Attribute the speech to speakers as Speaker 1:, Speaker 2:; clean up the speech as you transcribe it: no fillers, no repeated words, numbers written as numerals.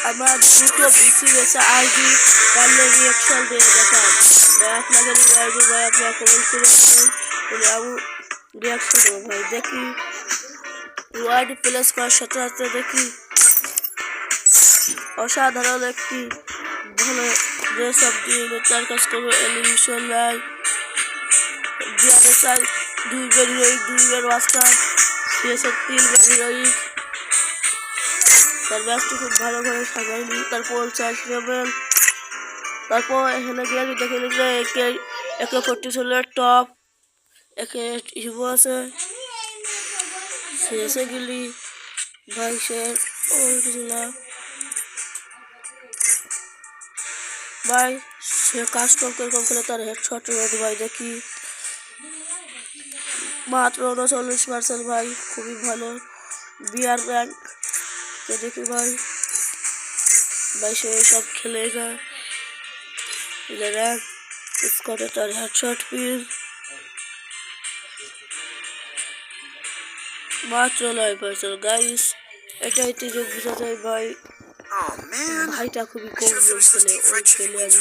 Speaker 1: আমার দুটো BC বেসা ID পারলে রিয়াকশন দিয়ে দেখান ভাই আপনাদের আইডি ভাই আপনারা কমেন্ট করে আমি রিয়াকশন দেবো ভাই দেখি ওয়ার্ড প্লেস করার সাথে সাথে দেখি অসাধারণ একটি ভালো ড্রেস অফ দিয়ে তার কাছ করবো এলিমিশন ভাই ডিআরএসআই 2 বার হিরোইক 2 বার মাস্টার সিএসএ 3 বার হিরোইক তার ব্যাচটি খুব ভালো করে সাজাইনি তারপর চার্জ নেবেন তারপর এখানে গিয়ে দেখে নিলে একে 40 টপ একে হিবো আছে সিএসএ গেলি ভাই সে কিছু না ভাই সে কাস্টম কিরকম খেলে তার হেডশট রেড ভাই দেখি মাত্র 39% ভাই খুবই ভালো বিআর র্যাঙ্ক দেখি ভাই ভাই সে সব খেলে যায় র্যাঙ্ক স্কোয়াডে তার হেডশট পিল মাত্র 9% গাইস এটাই তো বোঝা যায় ভাই ভাইটা খুবই কম খেলে ওই খেলে আমি